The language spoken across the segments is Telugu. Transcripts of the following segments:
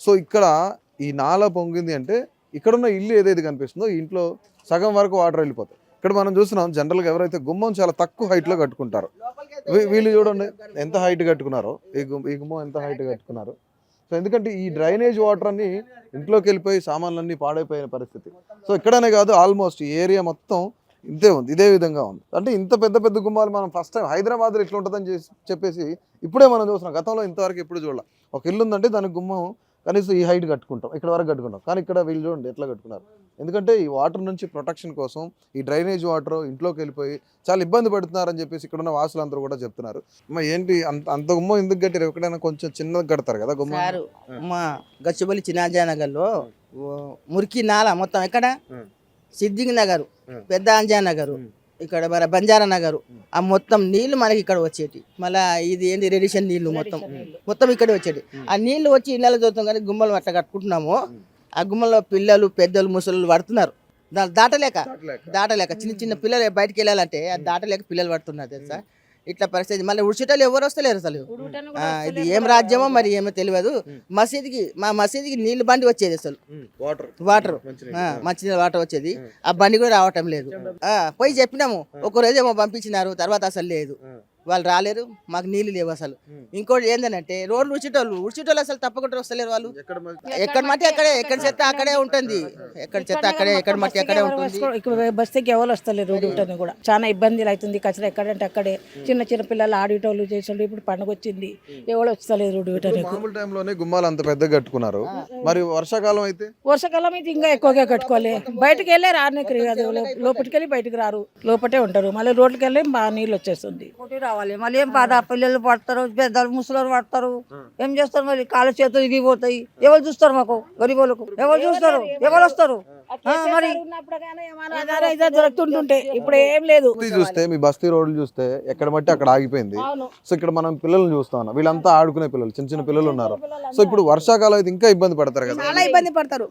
సో ఇక్కడ ఈ నాల పొంగింది అంటే ఇక్కడున్న ఇల్లు ఏదైతే కనిపిస్తుందో ఈ ఇంట్లో సగం వరకు వాటర్ వెళ్ళిపోతాయి. ఇక్కడ మనం చూస్తున్నాం జనరల్గా ఎవరైతే గుమ్మం చాలా తక్కువ హైట్లో కట్టుకుంటారు. వీళ్ళు చూడండి ఎంత హైట్ కట్టుకున్నారో, ఈ గుమ్మం ఎంత హైట్ కట్టుకున్నారు. సో ఎందుకంటే ఈ డ్రైనేజ్ వాటర్ అన్ని ఇంట్లోకి వెళ్ళిపోయి సామాన్లన్నీ పాడైపోయిన పరిస్థితి. సో ఇక్కడనే కాదు, ఆల్మోస్ట్ ఈ ఏరియా మొత్తం ఇంతే ఉంది, ఇదే విధంగా ఉంది. అంటే ఇంత పెద్ద పెద్ద గుమ్మాలు మనం ఫస్ట్ టైం హైదరాబాద్లో ఇట్లా ఉంటుందని చెప్పేసి ఇప్పుడే మనం చూస్తున్నాం. గతంలో ఇంతవరకు ఎప్పుడు చూడాలి. ఒక ఇల్లు ఉందంటే దానికి గుమ్మం కనీసం ఈ హైట్ కట్టుకుంటాం, ఇక్కడ వరకు కట్టుకుంటాం. కానీ ఇక్కడ వీళ్ళు చూడండి ఎట్లా కట్టుకున్నారు. ఎందుకంటే ఈ వాటర్ నుంచి ప్రొటెక్షన్ కోసం ఈ డ్రైనేజ్ వాటర్ ఇంట్లోకి వెళ్ళిపోయి చాలా ఇబ్బంది పడుతున్నారని చెప్పేసి ఇక్కడ ఉన్న వాసులందరూ కూడా చెప్తున్నారు. అమ్మ ఏంటి అంత గుమ్మం ఎందుకు కట్టారు? ఎక్కడైనా కొంచెం చిన్నది కడతారు కదా గుమ్మం. మా గచ్చిబౌలి చిన్నాజానగర్లో మురికి నాల మొత్తం ఎక్కడ సిద్దింగ్ నగర్, పెద్ద అంజా నగర్, ఇక్కడ మన బంజారా నగర్, ఆ మొత్తం నీళ్లు మనకి ఇక్కడ వచ్చేటి. మళ్ళీ ఇది ఏంటి రేడియేషన్ నీళ్లు మొత్తం ఇక్కడ వచ్చేటి. ఆ నీళ్లు వచ్చి ఇళ్ళలో చూస్తాం కానీ గుమ్మలు అట్లా కట్టుకుంటున్నాము. ఆ గుమ్మలో పిల్లలు పెద్దలు ముసలు పడుతున్నారు. దాటలేక చిన్న చిన్న పిల్లలు బయటకు వెళ్ళాలంటే అది దాటలేక పిల్లలు పడుతున్నారు తెలుసా. ఇట్లా పరిస్థితి. మళ్ళీ ఉడిచేటోళ్ళు ఎవరు వస్తలేరు అసలు. ఇది ఏం రాజ్యమో మరి ఏమో తెలియదు. మా మసీదుకి నీళ్లు బండి వచ్చేది అసలు, వాటర్ మంచి వాటర్ వచ్చేది. ఆ బండి కూడా రావటం లేదు. పోయి చెప్పినాము, ఒక రోజు ఏమో పంపించినారు, తర్వాత అసలు లేదు. వాళ్ళు రాలేరు, మాకు నీళ్ళు లేవు అసలు. ఇంకోటి ఏంటంటే రోడ్లు ఉడిచేటోళ్ళు అసలు తప్పకుండా వస్తలేరు. వాళ్ళు ఎక్కడ మట్టి అక్కడే, ఎక్కడ చెత్త అక్కడే ఉంటుంది, ఎక్కడ చెత్త అక్కడే, ఎక్కడ మట్టి అక్కడే ఉంటుంది. బస్తీకి ఎవరు వస్తలేరు. రోడ్డు ఉంటుంది కూడా చాలా ఇబ్బందులు అవుతుంది. కచరా ఎక్కడంటే అక్కడే చిన్న చిన్న పిల్లలు ఆడేటోళ్ళు చేసేవాళ్ళు. ఇప్పుడు పండుగ వచ్చింది, ఎవరు వస్తలేదు రోడ్డు టైంలోనే గుమ్మాలు అంత పెద్దగా కట్టుకున్నారు. మరి వర్షాకాలం అయితే ఇంకా ఎక్కువగా కట్టుకోవాలి. బయటకు వెళ్ళే రానికి కాదు, లోపలికి వెళ్ళి బయటకు రారు, లోపటే ఉంటారు. మళ్ళీ రోడ్లకి వెళ్ళి బాగా నీళ్ళు వచ్చేస్తుంది. మళ్ళీ ఏం బాధ, పిల్లలు పడతారు, పెద్దలు ముసలు పడతారు. ఏం చేస్తారు మరి, కాళ్ళ చేతులు ఇరిగిపోతాయి. ఎవరు చూస్తారు మాకు గరీబోళ్ళకు? ఎవరు చూస్తారు? ఎవరు వస్తారు? మరి దొరుకుతుంటుంటే ఇప్పుడు ఏం లేదు. చూస్తే మీ బస్తీ రోడ్లు చూస్తే ఎక్కడ మట్టి అక్కడ ఆగిపోయింది. సో ఇక్కడ మనం పిల్లల్ని చూస్తా ఉన్నాం, వీళ్ళంతా ఆడుకునే పిల్లలు, చిన్న చిన్న పిల్లలు ఉన్నారు. సో ఇప్పుడు వర్షాకాలం అయితే ఇంకా ఇబ్బంది పడతారు కదా. చాలా ఇబ్బంది పడతారు.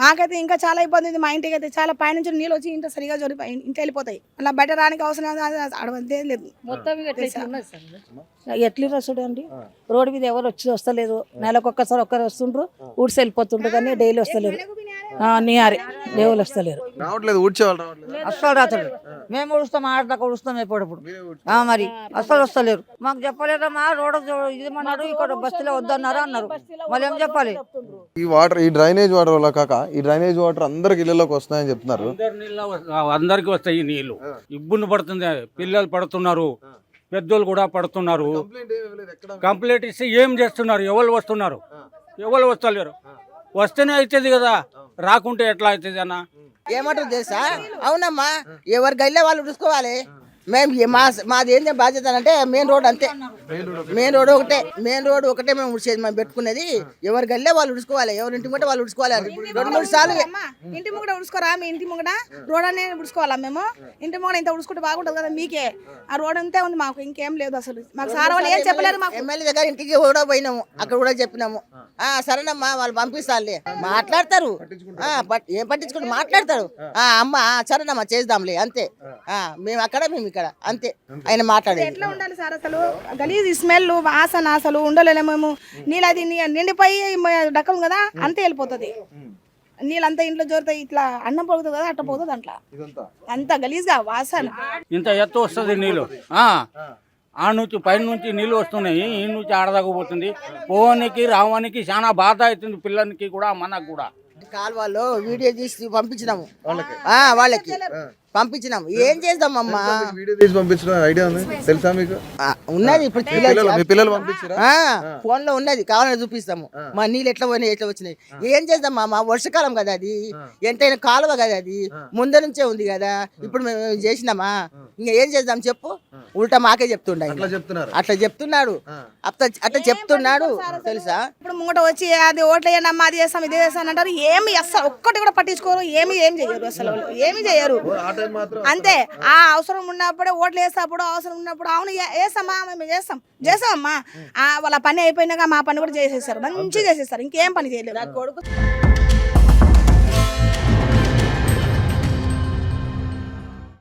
మాకైతే ఇంకా చాలా ఇబ్బంది ఉంది. మా ఇంటికి అయితే చాలా పైనుంచి నీళ్ళు వచ్చి ఇంట్లో సరిగా ఇంట్లో వెళ్ళిపోతాయి. అలా బయట రానికి అవసరం లేదు. ఎట్లా చూడండి, రోడ్డు మీద ఎవరు వచ్చి వస్తలేదు. నెలకు ఒక్కసారి ఒక్కరు వస్తుండ్రు, ఊడ్చి వెళ్ళిపోతుండ్రు, కానీ డైలీ వస్తలేరు. నీయారి దేవుళ్ళు వస్తలేరు, రావట్లేదు, ఊడ్చేవాళ్ళు రావట్లేదు. అస్సలు రాత్రులు మేము ఊడుస్తాం, ఆడదాకా ఊడుస్తాం ఎప్పుడప్పుడు. మరి అస్సలు వస్తలేరు. మాకు చెప్పలేదమ్మా, రోడ్డు ఇదమన్నారు, ఇక్కడ బస్తీలో వద్దన్నారు అన్నారు. మళ్ళీ ఏం చెప్పాలి? ఈ వాటర్, ఈ డ్రైనేజ్ వాటర్ వల్ల కాక ఈ డ్రైనేజ్ వాటర్ అందరికి ఇళ్లలోకి వస్తున్నాయని చెప్తున్నారు. అందరికి వస్తాయి నీళ్లు. ఇబ్బంది పడుతుంది, పిల్లలు పడుతున్నారు, పెద్దోళ్ళు కూడా పడుతున్నారు. కంప్లైంట్ ఇస్తే ఏం చేస్తున్నారు? ఎవరు వస్తున్నారు? ఎవరు వస్తలేరు. వస్తేనే అవుతుంది కదా, రాకుంటే ఎట్లా అవుతుంది అన్న? ఏమంటారు తెలుసా? అవునమ్మా, ఎవరు గల్లే వాళ్ళు చూసుకోవాలి. మేము మాది ఏంటి బాధ్యత అంటే మెయిన్ రోడ్ అంతే. మెయిన్ రోడ్ ఒకటే మేము ఉడిచేది, మేము పెట్టుకునేది. ఎవరు గల్లే వాళ్ళు ఉడుచుకోవాలి, ఎవరి ఇంటి ముంగట వాళ్ళు ఉడుచుకోవాలి. 2-3 సార్లు ఇంటి ముంగట ఉడుచుకోరా? మీ ఇంటి ముంగట రోడ్ అనేది ఉడుచుకోవాలా? మేము ఇంటి ముంగట ఇంత ఉడుచుకుంటే బాగుంటుంది కదా మీకే. ఆ రోడ్ అంతే ఉంది, మాకు ఇంకేం లేదు అసలు. మాకు సార్ వాళ్ళు ఏం చెప్పలేరు. మాకు ఎమ్మెల్యే దగ్గర ఇంటికి కూడా పోయినాము, అక్కడ కూడా చెప్పినాము. సరేనమ్మా వాళ్ళు పంపిస్తారులే, మాట్లాడతారు. ఏం పట్టించుకుంటే మాట్లాడతారు. అమ్మ సరేనమ్మా చేద్దాంలే అంతే. మేము అక్కడ మేము ఇక్కడ అంతే. ఆయన మాట్లాడేది ఎట్లా ఉండాలి సార్? అసలు గలీజ్ స్మెల్, వాసన అసలు ఉండలేము మేము. నీళ్ళు అది నిండిపోయి డక్కం కదా, అంతే వెళ్ళిపోతుంది. నీళ్ళంతా ఇంట్లో జోరుతాయి, ఇట్లా అన్నం పోగుతుంది కదా, అట్ట పోతుంది. అట్లా అంత గలీజ్గా వాసన. ఇంత ఎత్తు వస్తుంది నీళ్ళు. ఆ నుంచి పైన నుంచి నీళ్ళు వస్తున్నాయి, ఈ నుంచి ఆడదాకపోతుంది. పోవనికి రావడానికి చాలా బాధ అవుతుంది, పిల్లలకి కూడా మనకు కూడా. కాలువలో వీడియో తీసి పంపించినాము వాళ్ళకి, పంపించినాము. ఏం చేద్దామమ్మా? ఉన్నది ఇప్పుడు ఫోన్ లో ఉన్నది, కావాలని చూపిస్తాము. మా నీళ్ళు ఎట్లా పోయినాయి, ఎట్లా వచ్చినాయి. ఏం చేద్దామా? మా వర్షకాలం కదా అది, ఎంతైనా కాలువ కదా అది, ముందు నుంచే ఉంది కదా. ఇప్పుడు మేము చేసినామా? ఇంకా ఏం చేద్దాం చెప్పు? ఉల్టా మాకే చెప్తుండే, అట్లా చెప్తున్నాడు, అట్లా చెప్తున్నాడు తెలుసా. ఇప్పుడు ముంగట వచ్చి అది ఓట్లు వేయనమ్మా, అది చేస్తాం, ఇది చేస్తాం అంటారు. ఏమి అసలు ఒక్కటి కూడా పట్టించుకోరు, ఏం చేయరు అసలు, ఏమి చేయరు. అంతే, ఆ అవసరం ఉన్నప్పుడే ఓట్లు వేసేటప్పుడు, అవసరం ఉన్నప్పుడు అవును వేస్తామా, మేము చేస్తామమ్మా. వాళ్ళ పని అయిపోయినాక మా పని కూడా చేసేస్తారు, మంచిగా చేసేస్తారు. ఇంకేం పని చేయలేదు.